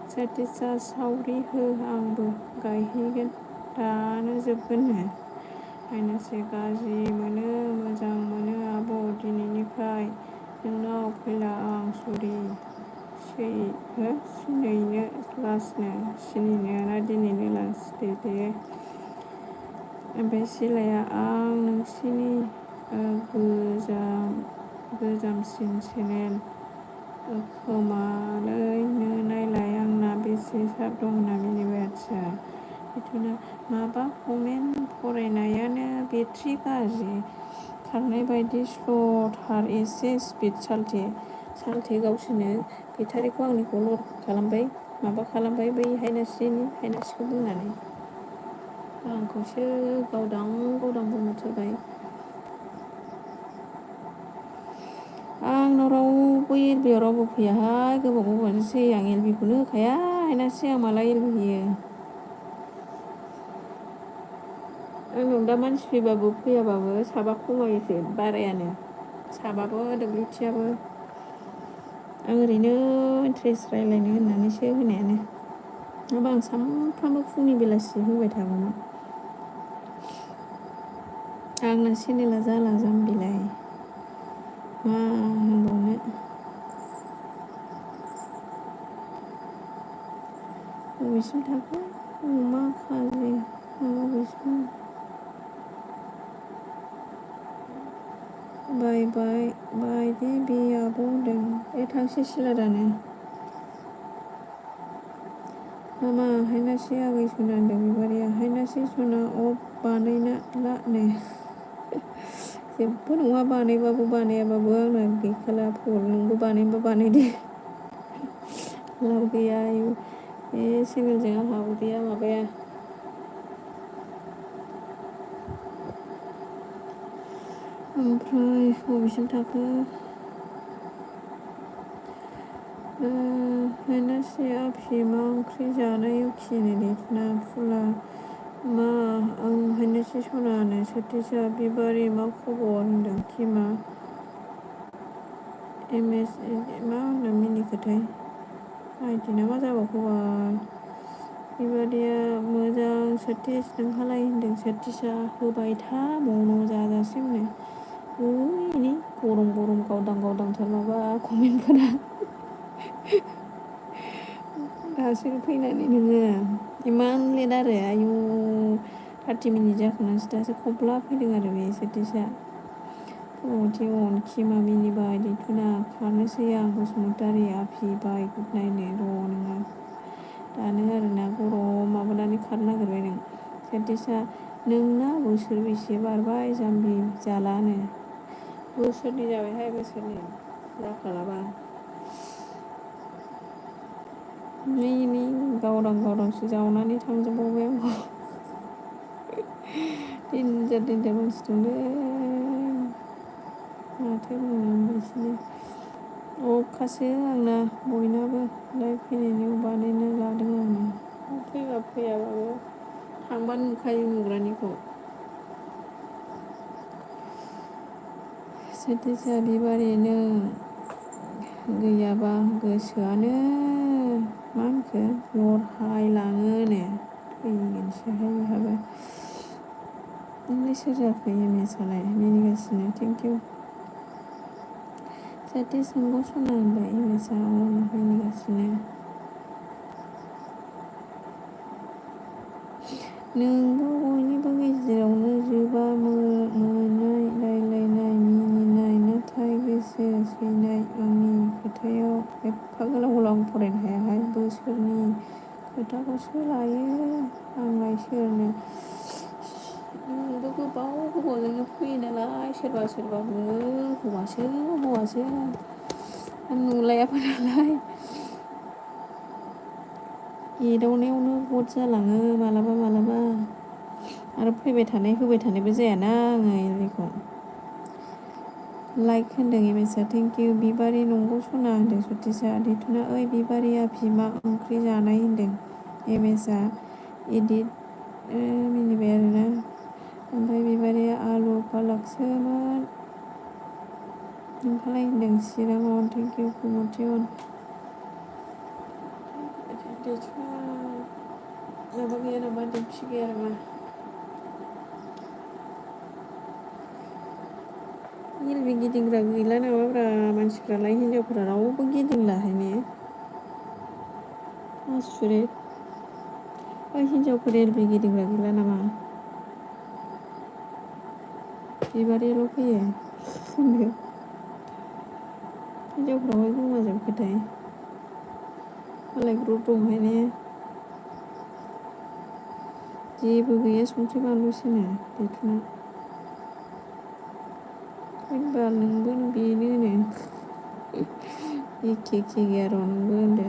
सतिसआ सावरि हो आंबो गायहैगोन दानो जोबगोननो हायनासे गाज्रि मोनो मोजां मोनो आब' दिनैनिफ्राय नोंनाव फैला आं सरि सिनिनो ना दिनैनो लास दे ओमफ्राय सिलाया आं नोंसिनि गोजामसिन चेनेल खोमालै नायलाय आंना बेसे साब दं होनना मिनिबाय आदसा बेथ'ना माबा कमेन्ट फरायनायानो बेट्रि गाज्रि खारनाय बायदि स्ल'थार एसे स्पिड सालथे गावसोरनो बेटारिखौ आंनिखौ लड खालामबाय माबा खालामबाय बै हायनासेखौ बुंनानै आंखौसो गावदां बुंहरथारबाय आंनाव रावबो एलबिआव रावबो फैयाहाय गोबावजोंसै आं एलबिखौनो होखाया हायनासे आं माला एलबि होयो आंनाव दा मानसि फैबाबो फैयाबाबो साबा खमायोसो बारायानो साबाबो डब्लिउटिआबो आं ओरैनो इन्ट्रेस्ट रायज्लायनो होननानैसो होनायानो नङाबा आं सानफ्रामबो फुंनि बेलासि होबाय थागौमोन। आंना चेनेला जाला जाम्बिलाय मा होनबावनो। बबेसिम थाखो अमा खाजि बबेसिम बाय दे बे आब' होनदों थांसै सिलारानो मामा हायनासे आगै सना होनदों बिबारिया हायनासे सना बानायना लानो जेबो नङा बानायबाबो बानायाबाबो आंना गैखाला फल नोंबो बानायनोबा बानायदो लाब गैया बे चेनेलजों आंहा उदैया माबाया ओमफ्राय बबेसिम थाखो हायनासे आफि मा ओंख्रि जानाय उखिनो देरना फुला मा आं हायनासे सनानो सोरथोसा बिबारि मा खबर होनदों किमा एमएस मा होनदों मिनिखोथाय आइदिना मा जाबावखोबा बिबारिया मोजां सोरथिस नोंहालाय होनदों सोरथिसा होबाय था मन' जाजासिमनो ओरैनो गरम गावदांथार माबा कमेन्टफोरा दासो फैनानै नोङो इमान लेट आरो आयु 30 मिनिट जाखांनानैसो दासो खब्ला फैदों आरो बे सोरथिसा अन खिमा मिनिबाय दैथुना खारनोसै आं बसुमतारी आफि बाय गुड नायनो र' नोङो दानो आरोना गरम माबानानै खारनो नागिरबाय नों सोरथिसा नोंना बोसोरबेसे बारबाय जाम्बि जालानो बोसोरनै जाबायहाय बोसोरनै जाखालाबा नै गावदांसो जावनानै थांजोबबावबाय आंखौ देनजार मानसि दंलै माथो बुंनो बिसोरनो अखासो आंना बयनाबो लाइभ फैनायनियाव बानायना लादों आंनो फैबा फैयाबाबो थांबा नुखायो नुग्रानिखौ सोरथिसा बिबारि नों गैयाबा गोसोआनो मा होनखो लरहायलाङोनो फैगोनसोहाय बेहाबो नोंलाय सोर जाखो एमएसआलाय मिनिगासिनो थेंकिउ सोरथिस नोंगौ सना होनबाय एमएसआ मिनिगासिनो नोंबो बयनिबो गेजेरावनो जोबा मोननाय रायलायनाय मिनिनाय नाथाय गोसो सैनाय आंनि खोथायाव एफा गोलाव आं फरायनो हायाहाय बोसोरनि खोथाखौसो लायो आंलाय सोरनो नोंबो गोबावजोंनो फैयो नालाय सोरबा बुङो हौवासो आं नुलायाबो नालाय एदावनायावनो गद जालाङो मालाबा आरो फैबाय थानाय होबाय थानायबो जायाना आङो एलबिखौ लाइक होनदों एमएसआ थेंकिउ बिबारि नंगौ सना होनदों सथिसा दैथुना ओइ बिबारि आफि मा ओंख्रि जानाय होनदों एमएसआ इदिट मिनिबाय आरोना ओमफ्राय बिबारिया आलु पालकसोमोन नोंहालाय होनदों चिराङाव थेंकिउ कुमथिवन माबा गैया नामा दिपसि गैया नामा एलबि गिदिंग्रा गैला नामाब्रा मानसिफ्रालाय हिनजावफोरा रावबो गिदिंलाहाय ने आसुरित हिनजावफोर एलबि गिदिंग्रा गैला नामा बिबारियाल' फैयो हिनजावफ्रावहाय गोमाजोबखोथाय मालाय ग्रुप दंहाय ने जेबो गैया संख्रि बानलुसोनो दैथुना होनबा नोंबो बेनो एखे गैया र' नोंबो होनदो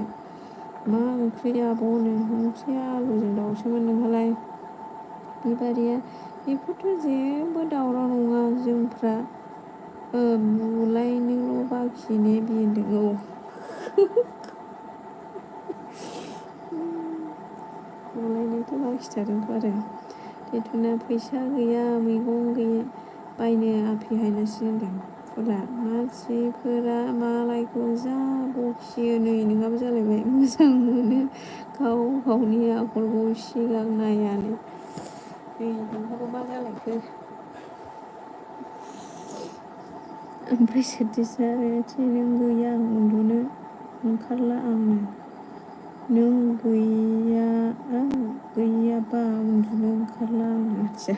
मा ओंख्रि आब'नो ओंख्रिया आलुजों दाउसोमोन नोंहालाय बिबारिया बेफोरथ' जेबो दावराव नङा जोंफ्रा बुलायनोल' बाखि ने बिदों बुलायनोथ' बाखिथारदोंथ' आरो दैथुना फैसा गैया मैगं गैया बायनो आफि हायनासो होनदों फुला मानसिफोरा मालायखौ जा बखियो नै नोंहाबो जालायबाय मोजां मोनो गाव गावनि आखलखौ सिगां नायानो नै नोंहाबो मा जालायखो ओमफ्राय सोरदिसा नों गैया उन्दुनो ओंखारला आंनो नों गैयाबा उन्दुनो ओंखारला आंनो आथिया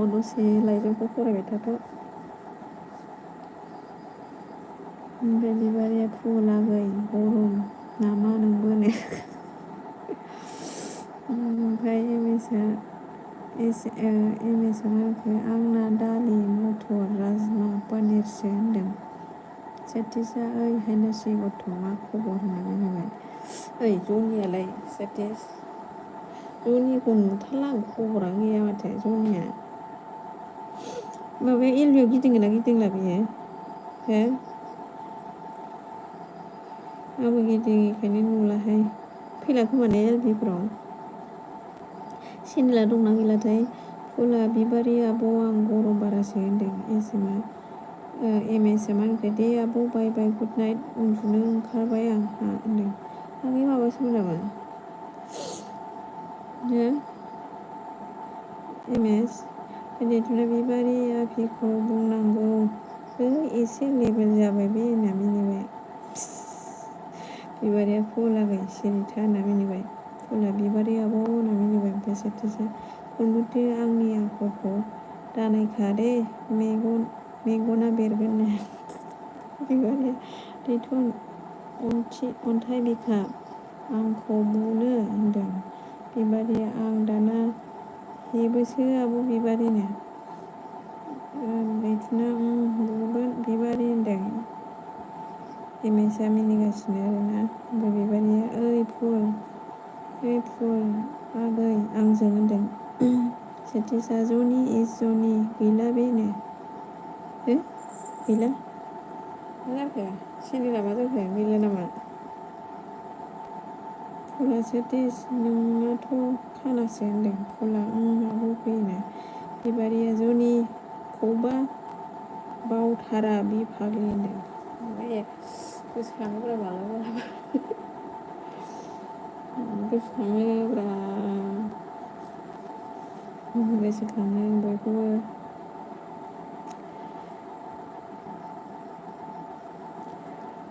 दसे लाइजामखौ फरायबाय थाथ' ओमफ्राय बिबारिया फुलागै गरम नामा नोंबोनो ओमफ्राय एमएसआ माखो आंना दालि मटर राजमा पनिरसो होनदों सतीशआ ओइ हायनासि गथ' मा खबर होननानै बुंबाय ओइ जनियालाय सतीश जनिखौ नुथारला आं खबरानो गैया माथो जनिया माबाया एलबियाव गिदिङोना गिदिंला बियो हो आंबो गिदिङैखायनो नुलाहाय फैला खोमाने एलबिफ्राव सेन्देला दंना गैलाथाय फुला बिबारि आब' आं गरम बारासो होनदों एमएसआ मा होनखो दे आब' बाय बाय गुड नाइट उन्दुनो ओंखारबाय आंहा होनदों आगै माबासोमोन नामा एमएस देथुना बिबारि आफिखौ बुंनांगौ एसे लेबेल जाबाय बे होनना मिनिबाय बिबारिया फुलागै सिरिथा होनना मिनिबाय फुला बिबारि आब' होनना मिनिबाय ओमफ्राय सतीशआ फुलमति आंनि आखलखौ दानायखा दे मेगना बेरगोननो बिबारिया दैथुन अन्थाइ बिखा आंखौ बुनो होनदों बिबारिया आं दाना हेबोसो आब' बिबारिनो दैथुना बुगोन बिबारि होनदों एमएसआ मिनिगासिनो आरोना ओमफ्राय बिबारिया ओइ फुल आगै आंजों होनदों सतीशआ जनि इज जनि गैला बेनो गैला मा जाखो सेन्देला मा जाखो गैला नामा फुला सतीश नोंनाथ' खानासो होनदों फुला आब' फैयोना बिबारिया जनिखौबा बावथारा बि फाग्लि होनदों ओमफ्राय गोसोखाङोब्रा मालाबा गोसोखाङो बयखौबो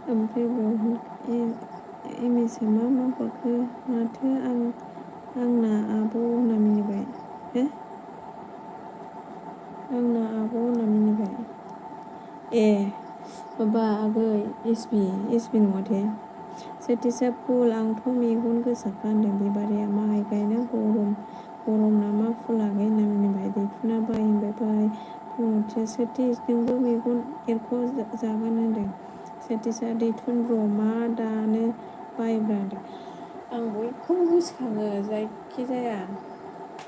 ओमफ्राय एमएसआ मा हरखो माथो आंना आब' होनना मिनिबाय आंना आब' होनना मिनिबाय ए माबा आगै एसबि नङाथे सतीशआ फुल आंथ' मेगन गोसाखा होनदों बिबारिया माइ गायना गरम नामा फुलागै होनना मिनिबाय दैथुना बाय होनबाय बाय फुलमथिया सतीश नोंबो मेगन एरख' जागोन होनदों सतीशआ दैथुन ब्र मा दानो बायब्रा होनदों आं बयखौबो गोसोखाङो जायखिजाया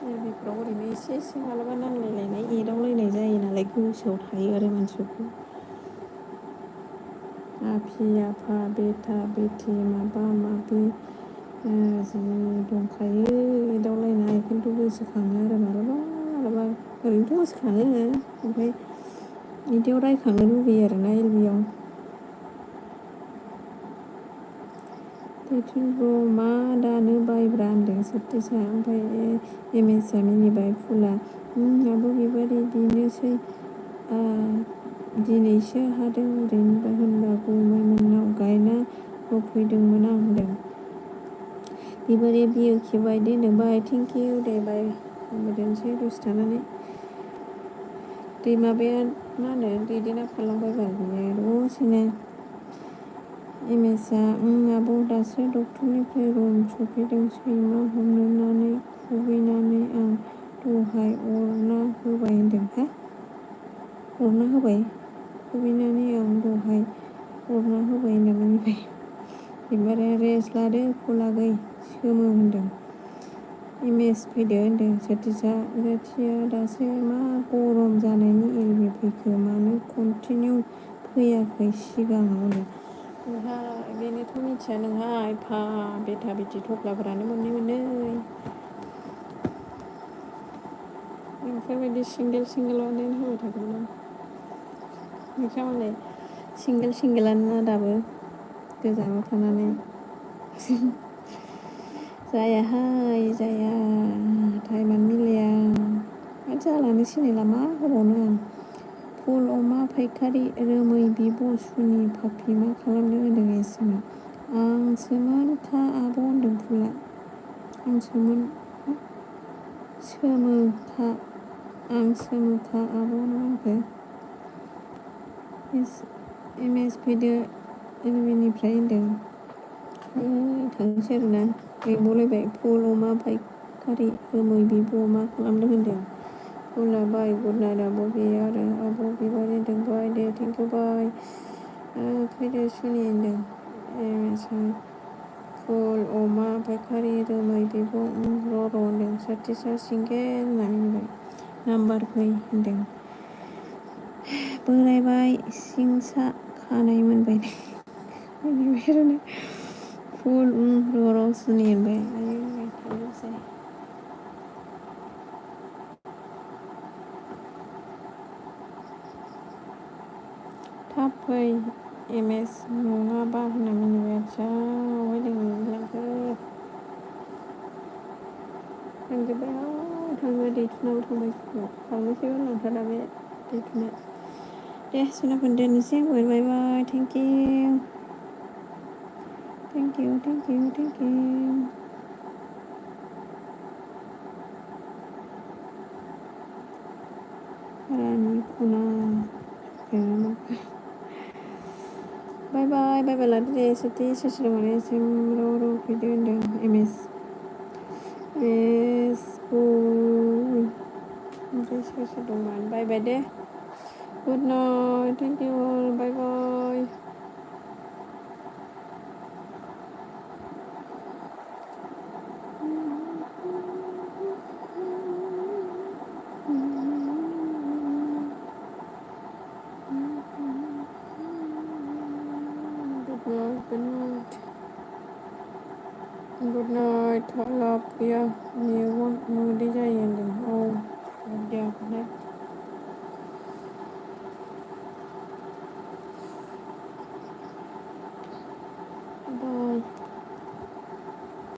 एलबिफ्राव ओरैनो एसे मालाबा नांलायलायनाय एदावलायनाय जायो नालाय गोसोआव थायो आरो मानसिफोरखौ आफि आफा बेथा बेथि माबा माबि जि दंखायो एदावलायनाय खिन्थु गोसोखाङो आरो मालाबा ओरैनोथ' गोसोखाङो ओमफ्राय बिदियाव रायखांनो लुगैयो आरोना एलबियाव दैथुन ब्र मा दानो बायब्रा होनदों सतीशआ ओमफ्राय एमएसआ मिनिबाय फुला आब' बिबारि बेनोसै दिनैसो हादों ओरैनो होनबा गुमैमोननाव गायना होफैदोंमोन आं होनदों बिबारिया बियो खेबाय दे बाय थेंक इउ दे बाय दोनसै दसे थानानै दै माबाया मा होनो दैदेना खालामबाय बाल बियो दसेनो एमएसआ आब' दासो डक्टरनिफ्राय रुम सफैदों सैमा हमनानै खुबैनानै आं दहाय अरना होबाय होनदों अरना होबाय खुबैनानै आं दहाय अरना होबाय होनना मिनिबाय बिबारिया रेस्ट लादो फुलागै सोमो होनदों एमएस फैदो होनदों सतीशआ जाथिया दासो मा गरम जानायनि एलबि फैखो मानो कन्टिनिउ फैयाखै सिगाङाव होनदों नोंहा बेनोथ' मिथिया नोंहा एफा बेथा बेथि थफ्लाफोरानो मोननै बेफोरबायदि सिंगेल बानायना होबाय थागौमोन आं नोंसामालाय सिंगेलानो दाबो गोजानाव थानानै जायाहाय जाया टाइमानो मिलाया आरो जालानो सिनायला मा होबावनो आं फुल अमा फायखारि रोमै बिब' सुनि फाफि मा खालामनो होनदों एसोमा आंसोमोनखा आब' होनदों फुला सोमोखा आं सोमोखा आब' ना आंखो एस फैदो एलबिनिफ्राय होनदों थांसै आरोना लेंबावलायबाय फुल अमा फायखारि रोमै बिब' मा खालामनो होनदों फुला बाय गुड नाइट आब' बेयो आरो आब' बिबारि होनदों बाय दे थेंकिउ बाय फैदो सुनि होनदों फुल अमा फायखारि रोमै बिब' र' होनदों साथिसा सिंगेल होननानै होनबाय नाम्बार फै होनदों बोरायबाय सिंसा खानाय मोनबाय आरोना फुल र' सुनि होनबाय आयौ थांनोसै थाब फै एमएस नङाबा होनना मिनिबाय आदसा अहाय लोंलांखो थांजोब्बाय थाङो दैथुनाबो थांबाय थांनोसैबो लांथारा बे दैथुना दे सुनाखौनो दोननोसै आंबो बाय बाय थेंकिउ रानि खना बाय लादो दे सथि सोर सोर दंमोन एसएम र' फैदो होनदों एमएस ओमफ्राय सोर दंमोन बाय दे गुड नाइट थेंकिउ बाय गुड नाइट लाभ गैया मेगन मोदै जायो होनदों औ गैया गुड नाइट